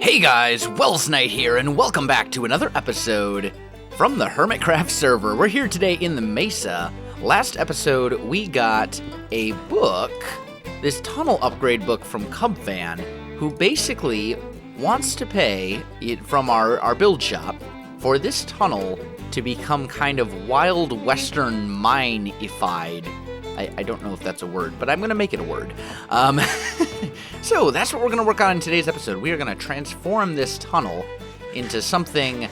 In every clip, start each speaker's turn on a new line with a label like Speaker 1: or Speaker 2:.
Speaker 1: Hey guys, Welsknight here, and welcome back to another episode from the Hermitcraft server. We're here today in the Mesa. Last episode, we got a book, this tunnel upgrade book from Cubfan, who basically wants to pay it from our build shop for this tunnel to become kind of Wild Western mine-ified. I don't know if that's a word, but I'm going to make it a word. So that's what we're going to work on in today's episode. We are going to transform this tunnel into something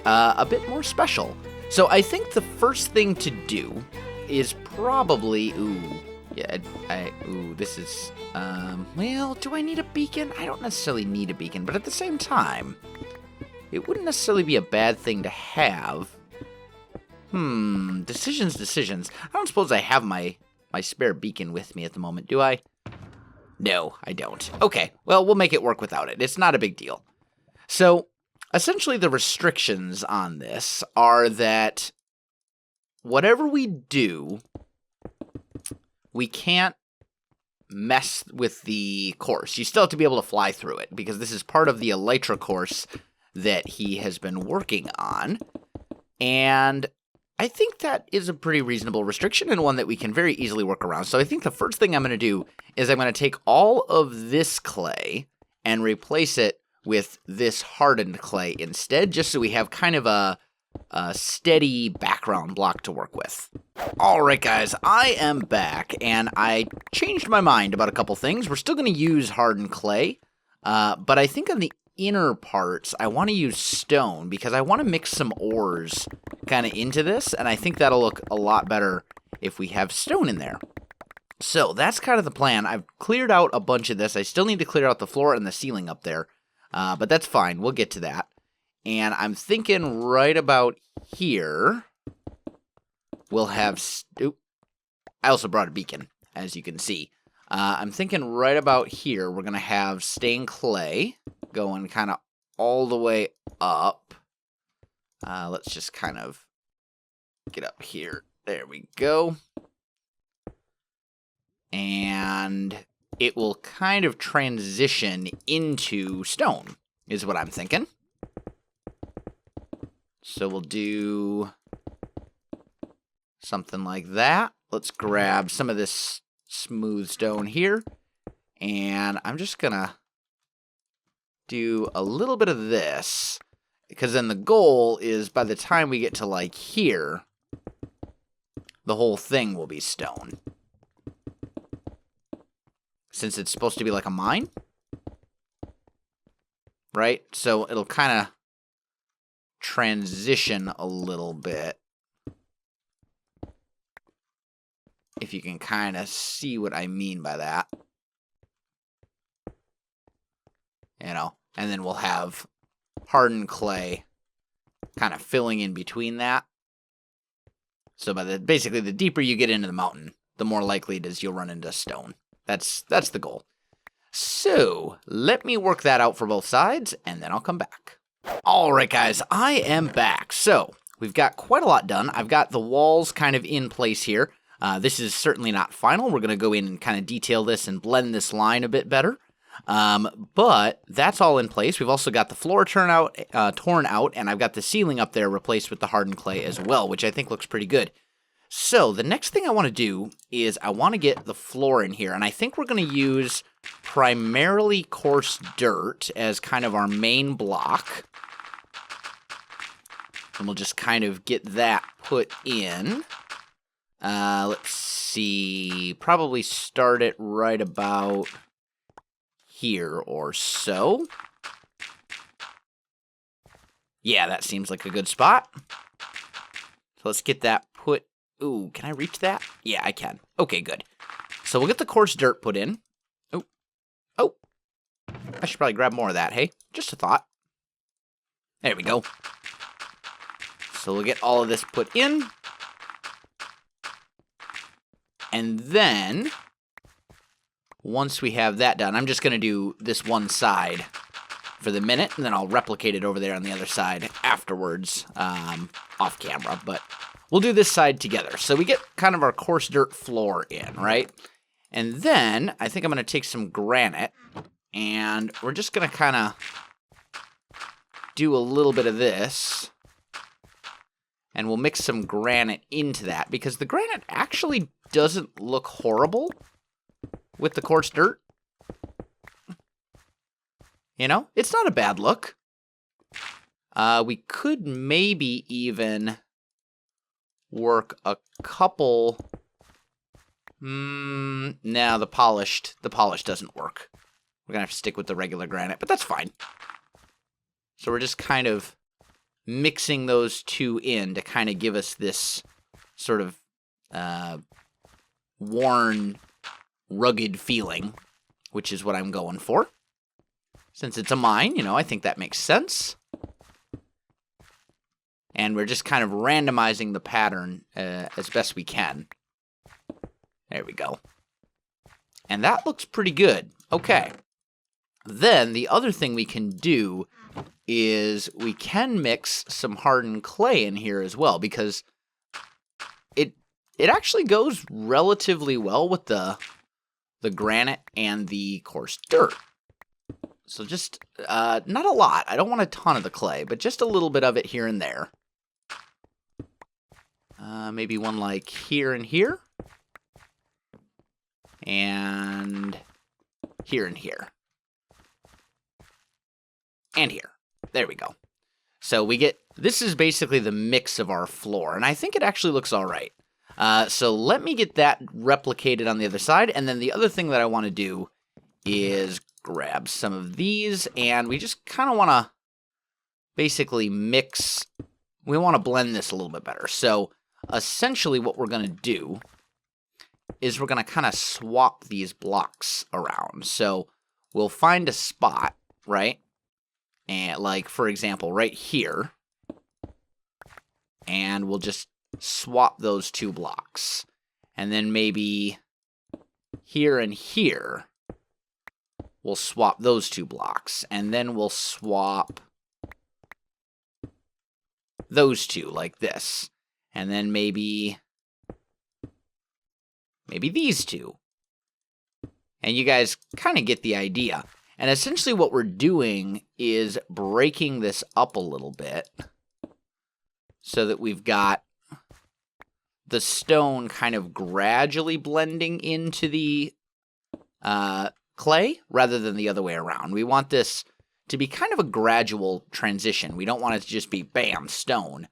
Speaker 1: a bit more special. So I think the first thing to do is probably, this is, well, do I need a beacon? I don't necessarily need a beacon, but at the same time, it wouldn't necessarily be a bad thing to have. Decisions. I don't suppose I have my spare beacon with me at the moment, do I? No, I don't. Okay, well, we'll make it work without it. It's not a big deal. So, essentially the restrictions on this are that whatever we do, we can't mess with the course. You still have to be able to fly through it, because this is part of the Elytra course that he has been working on, and I think that is a pretty reasonable restriction and one that we can very easily work around. So I think the first thing I'm going to do is I'm going to take all of this clay and replace it with this hardened clay instead, just so we have kind of a steady background block to work with. All right, guys, I am back, and I changed my mind about a couple things. We're still going to use hardened clay, but I think on the inner parts, I want to use stone because I want to mix some ores kind of into this, and I think that'll look a lot better if we have stone in there. So that's kind of the plan. I've cleared out a bunch of this. I still need to clear out the floor and the ceiling up there, but that's fine. We'll get to that. And I'm thinking right about here, we'll have... I also brought a beacon, as you can see. I'm thinking right about here, we're going to have stained clay going kind of all the way up. Let's just kind of get up here. There we go. And it will kind of transition into stone, is what I'm thinking. So we'll do something like that. Let's grab some of this smooth stone here, and I'm just gonna do a little bit of this, because then the goal is by the time we get to like here, the whole thing will be stone, since it's supposed to be like a mine, right? So it'll kind of transition a little bit, if you can kind of see what I mean by that. You know, and then we'll have hardened clay kind of filling in between that. So basically, the deeper you get into the mountain, the more likely it is you'll run into stone. That's the goal. So, let me work that out for both sides, and then I'll come back. All right, guys, I am back. So, we've got quite a lot done. I've got the walls kind of in place here. This is certainly not final. We're going to go in and kind of detail this and blend this line a bit better. But that's all in place. We've also got the floor torn out, and I've got the ceiling up there replaced with the hardened clay as well, which I think looks pretty good. So the next thing I want to do is I want to get the floor in here, and I think we're going to use primarily coarse dirt as kind of our main block. And we'll just kind of get that put in. Let's see, probably start it right about here or so. Yeah, that seems like a good spot. So let's get that put... Ooh, can I reach that? Yeah, I can. Okay, good. So we'll get the coarse dirt put in. Oh. I should probably grab more of that, hey? Just a thought. There we go. So we'll get all of this put in. And then, once we have that done, I'm just going to do this one side for the minute, and then I'll replicate it over there on the other side afterwards, off camera. But we'll do this side together. So we get kind of our coarse dirt floor in, right? And then I think I'm going to take some granite, and we're just going to kind of do a little bit of this. And we'll mix some granite into that, because the granite actually doesn't look horrible with the coarse dirt. You know, it's not a bad look. We could maybe even work a couple... no, the polished doesn't work. We're going to have to stick with the regular granite, but that's fine. So we're just kind of mixing those two in to kind of give us this sort of worn, rugged feeling, which is what I'm going for. Since it's a mine, you know, I think that makes sense. And we're just kind of randomizing the pattern as best we can. There we go. And that looks pretty good. Okay. Then the other thing we can do is we can mix some hardened clay in here as well, because it actually goes relatively well with the granite and the coarse dirt. So just not a lot. I don't want a ton of the clay, but just a little bit of it here and there. Maybe one like here and here. And here and here. And here. There we go. So we get, this is basically the mix of our floor, and I think it actually looks all right. So let me get that replicated on the other side, and then the other thing that I want to do is grab some of these, and we just kind of want to basically mix, we want to blend this a little bit better. So essentially what we're going to do is we're going to kind of swap these blocks around. So we'll find a spot, right? And like, for example, right here. And we'll just swap those two blocks. And then maybe here and here, we'll swap those two blocks. And then we'll swap those two like this. And then maybe these two. And you guys kind of get the idea. And essentially what we're doing is breaking this up a little bit so that we've got the stone kind of gradually blending into the clay rather than the other way around. We want this to be kind of a gradual transition. We don't want it to just be bam, stone.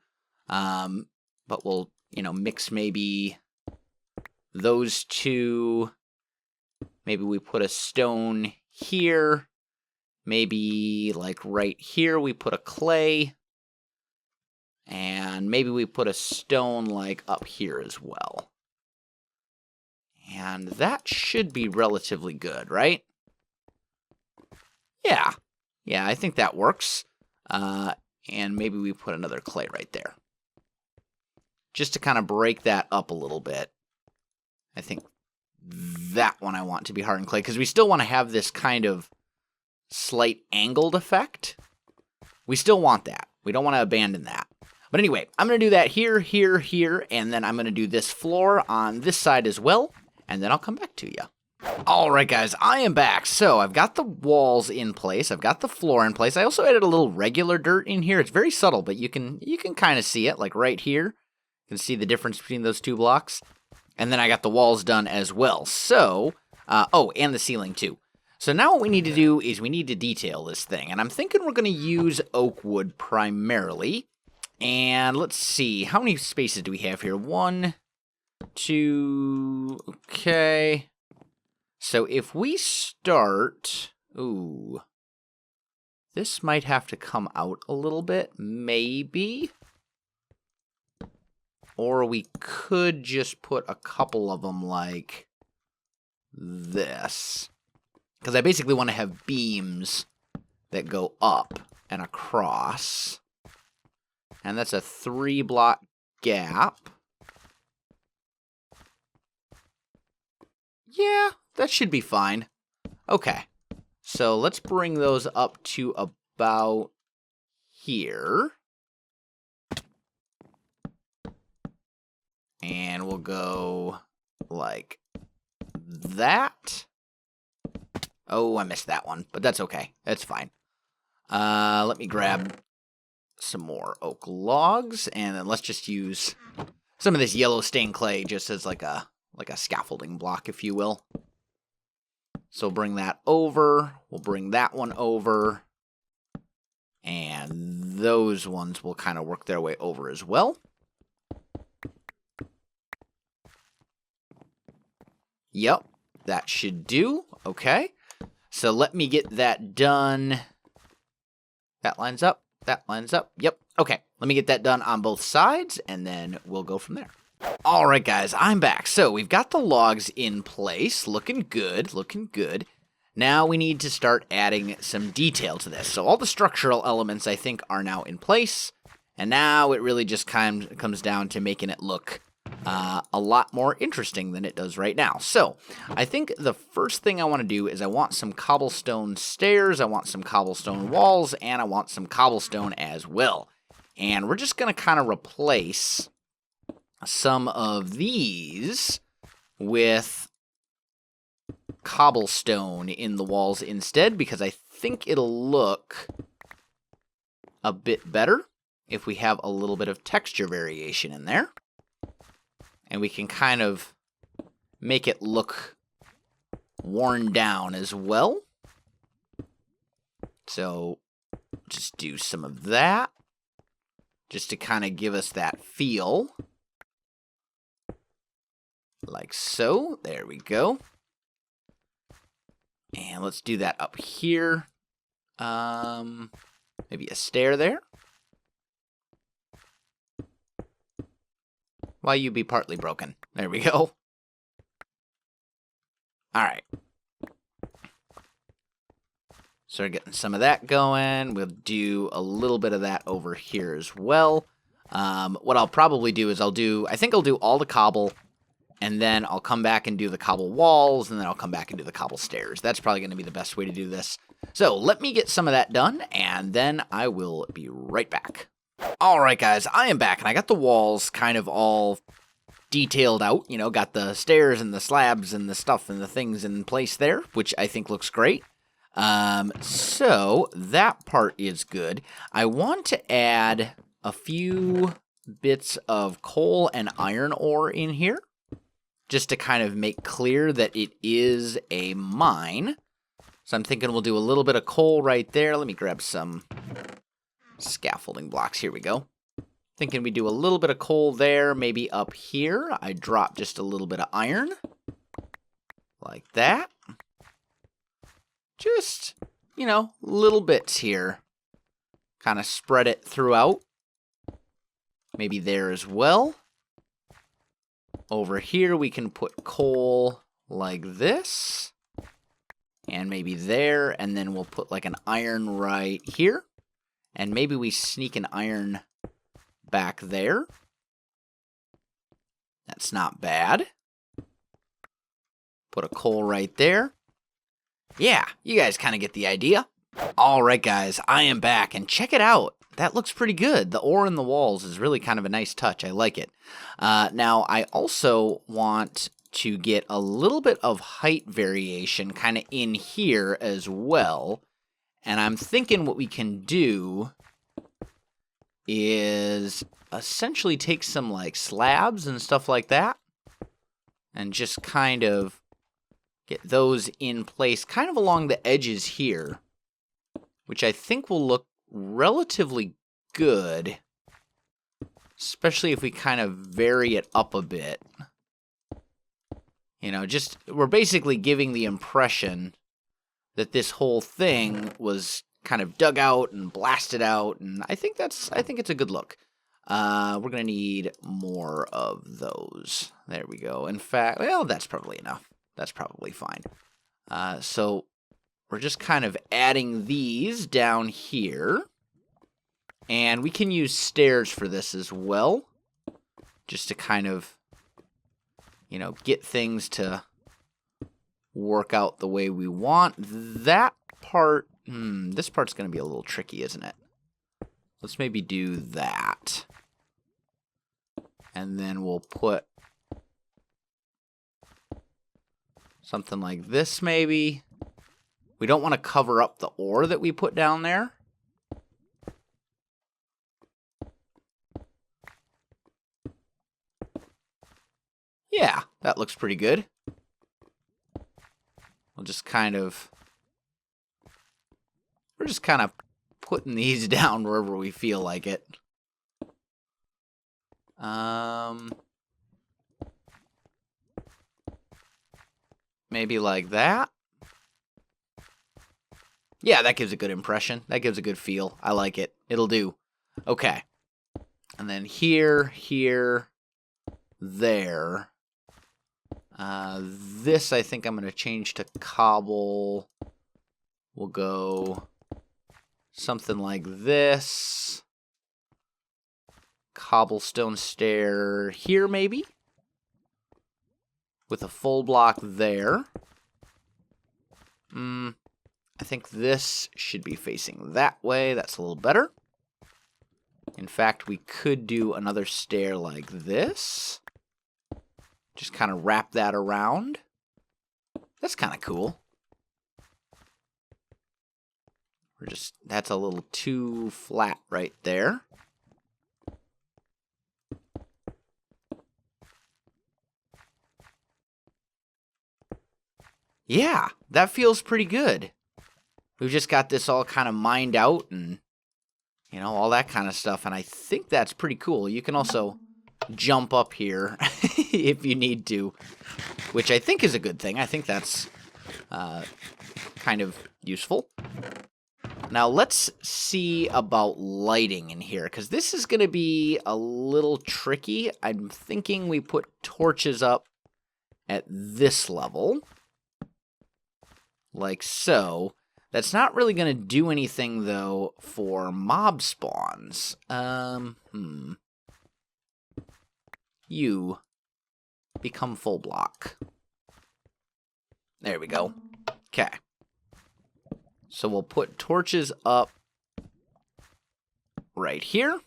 Speaker 1: But we'll, you know, mix maybe those two. Maybe we put a stone here. Maybe like right here we put a clay. And maybe we put a stone like up here as well. And that should be relatively good, right? Yeah. Yeah, I think that works. And maybe we put another clay right there. Just to kind of break that up a little bit. I think that one I want to be hardened clay, because we still want to have this kind of slight angled effect. We still want that. We don't want to abandon that. But anyway, I'm going to do that here, here, here, and then I'm going to do this floor on this side as well, and then I'll come back to you. All right, guys, I am back. So I've got the walls in place. I've got the floor in place. I also added a little regular dirt in here. It's very subtle, but you can kind of see it, like right here. You can see the difference between those two blocks. And then I got the walls done as well. So, oh, and the ceiling too. So now what we need to do is we need to detail this thing. And I'm thinking we're going to use oak wood primarily. And let's see, how many spaces do we have here? 1, 2, okay. So if we start, ooh, this might have to come out a little bit, maybe. Or we could just put a couple of them like this. Because I basically want to have beams that go up and across. And that's a 3-block gap. Yeah, that should be fine. Okay. So let's bring those up to about here. And we'll go like that. Oh, I missed that one, but that's okay. That's fine. Let me grab some more oak logs, and then let's just use some of this yellow stained clay just as like a scaffolding block, if you will. So we'll bring that over. We'll bring that one over. And those ones will kind of work their way over as well. Yep, that should do. Okay. So let me get that done. That lines up. That lines up. Yep. Okay. Let me get that done on both sides, and then we'll go from there. All right, guys, I'm back. So we've got the logs in place. Looking good. Looking good. Now we need to start adding some detail to this. So all the structural elements, I think, are now in place. And now it really just comes down to making it look a lot more interesting than it does right now. So I think the first thing I want to do is I want some cobblestone stairs, I want some cobblestone walls, and I want some cobblestone as well. And we're just going to kind of replace some of these with cobblestone in the walls instead, because I think it'll look a bit better if we have a little bit of texture variation in there. And we can kind of make it look worn down as well. So just do some of that, just to kind of give us that feel. Like so. There we go. And let's do that up here. Maybe a stair there. Why you be partly broken? There we go. Alright. So we're getting some of that going. We'll do a little bit of that over here as well. What I'll probably do is I think I'll do all the cobble, and then I'll come back and do the cobble walls, and then I'll come back and do the cobble stairs. That's probably going to be the best way to do this. So let me get some of that done, and then I will be right back. Alright, guys, I am back, and I got the walls kind of all detailed out. You know, got the stairs and the slabs and the stuff and the things in place there, which I think looks great. So that part is good. I want to add a few bits of coal and iron ore in here, just to kind of make clear that it is a mine. So I'm thinking we'll do a little bit of coal right there. Let me grab some scaffolding blocks. Here we go. Thinking we do a little bit of coal there, maybe up here. I drop just a little bit of iron. Like that. Just, you know, little bits here. Kind of spread it throughout. Maybe there as well. Over here we can put coal like this. And maybe there. And then we'll put like an iron right here. And maybe we sneak an iron back there. That's not bad. Put a coal right there. Yeah, you guys kind of get the idea. Alright, guys, I am back, and check it out. That looks pretty good. The ore in the walls is really kind of a nice touch. I like it. Now, I also want to get a little bit of height variation kind of in here as well. And I'm thinking what we can do is essentially take some like slabs and stuff like that and just kind of get those in place kind of along the edges here, which I think will look relatively good, especially if we kind of vary it up a bit. You know, just we're basically giving the impression that this whole thing was kind of dug out and blasted out, and I think it's a good look. We're gonna need more of those. There we go. In fact, well, that's probably enough. That's probably fine. So we're just kind of adding these down here, and we can use stairs for this as well, just to kind of, you know, get things to work out the way we want. That part, this part's going to be a little tricky, isn't it? Let's maybe do that. And then we'll put something like this, maybe. We don't want to cover up the ore that we put down there. Yeah, that looks pretty good. We'll just kind of... We're just kind of putting these down wherever we feel like it. Maybe like that. Yeah, that gives a good impression. That gives a good feel. I like it. It'll do. Okay. And then here, here, there. This I think I'm going to change to cobble. We'll go something like this. Cobblestone stair here, maybe? With a full block there. I think this should be facing that way. That's a little better. In fact, we could do another stair like this. Just kind of wrap that around. That's kind of cool. That's a little too flat right there. Yeah, that feels pretty good. We've just got this all kind of mined out and, you know, all that kind of stuff. And I think that's pretty cool. You can also jump up here if you need to, which I think is a good thing. I think that's kind of useful. Now let's see about lighting in here, because this is going to be a little tricky. I'm thinking we put torches up at this level, like so. That's not really going to do anything, though, for mob spawns. You become full block. There we go. Okay. So we'll put torches up right here.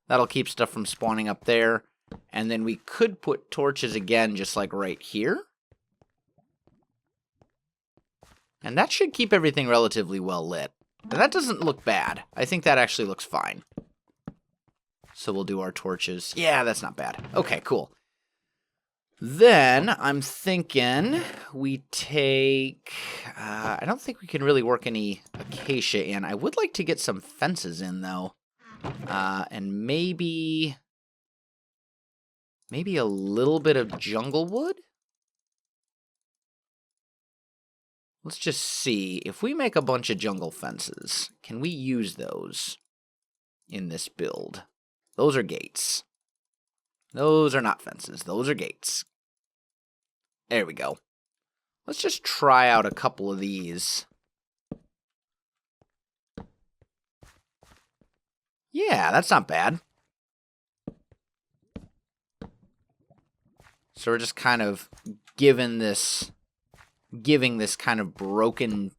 Speaker 1: That'll keep stuff from spawning up there. And then we could put torches again, just like right here. And that should keep everything relatively well lit. And that doesn't look bad. I think that actually looks fine. So we'll do our torches. Yeah, that's not bad. Okay, cool. Then I'm thinking we take... I don't think we can really work any acacia in. I would like to get some fences in, though. And maybe a little bit of jungle wood? Let's just see. If we make a bunch of jungle fences, can we use those in this build? Those are gates. Those are not fences. Those are gates. There we go. Let's just try out a couple of these. Yeah, that's not bad. So we're just kind of giving this kind of broken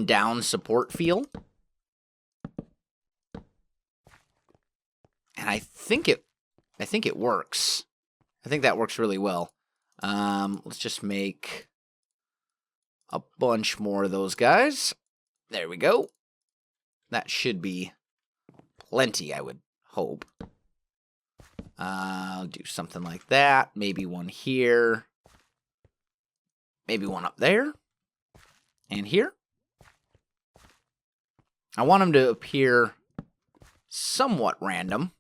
Speaker 1: down support feel. And I think it works. I think that works really well. Let's just make a bunch more of those guys. There we go. That should be plenty, I would hope. I'll do something like that. Maybe one here. Maybe one up there. And here. I want them to appear somewhat random.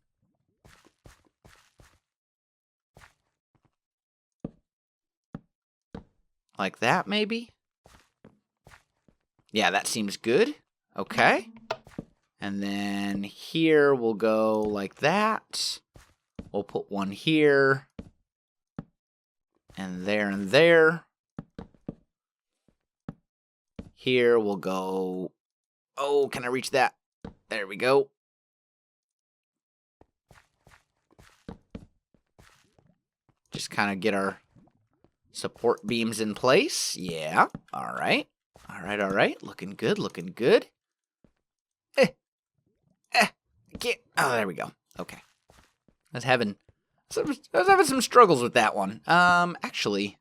Speaker 1: Like that, maybe? Yeah, that seems good. Okay. And then here we'll go like that. We'll put one here. And there and there. Here we'll go... Oh, can I reach that? There we go. Just kind of get our support beams in place. Yeah. All right. All right, all right. Looking good, looking good. Oh, there we go. Okay. I was having some struggles with that one. Actually,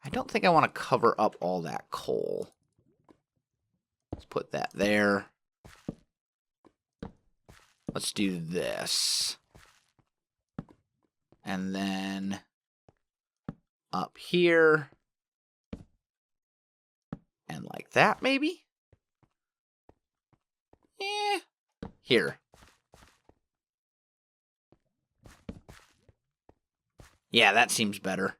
Speaker 1: I don't think I want to cover up all that coal. Let's put that there. Let's do this. And then up here. And like that, maybe? Here. Yeah, that seems better.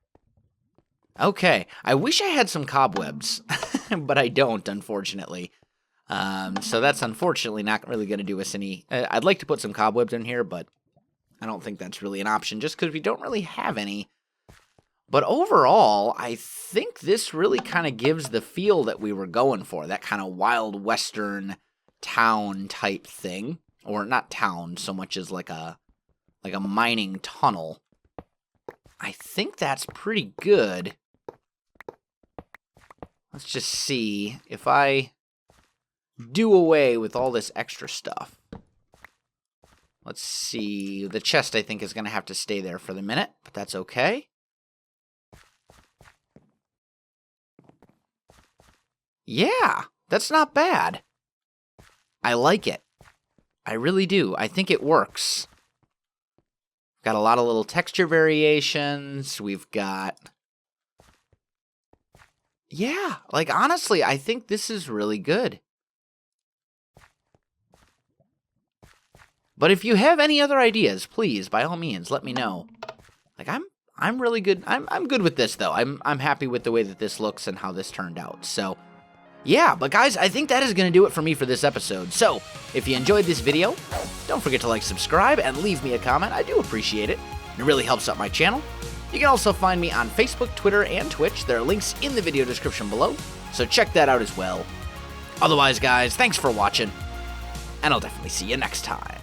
Speaker 1: Okay, I wish I had some cobwebs, but I don't, unfortunately. So that's unfortunately not really going to do us any... I'd like to put some cobwebs in here, but I don't think that's really an option, just because we don't really have any. But overall, I think this really kind of gives the feel that we were going for, that kind of wild western town type thing. Or not town so much as like a mining tunnel. I think that's pretty good. Let's just see if I do away with all this extra stuff. Let's see. The chest, I think, is going to have to stay there for the minute, but that's okay. Yeah, that's not bad. I like it. I really do. I think it works. Got a lot of little texture variations. We've got... Yeah, like, honestly, I think this is really good. But if you have any other ideas, please, by all means, let me know. Like, I'm really good. I'm good with this, though. I'm happy with the way that this looks and how this turned out. So, yeah, but guys, I think that is going to do it for me for this episode. So, if you enjoyed this video, don't forget to like, subscribe, and leave me a comment. I do appreciate it. It really helps out my channel. You can also find me on Facebook, Twitter, and Twitch. There are links in the video description below, so check that out as well. Otherwise, guys, thanks for watching, and I'll definitely see you next time.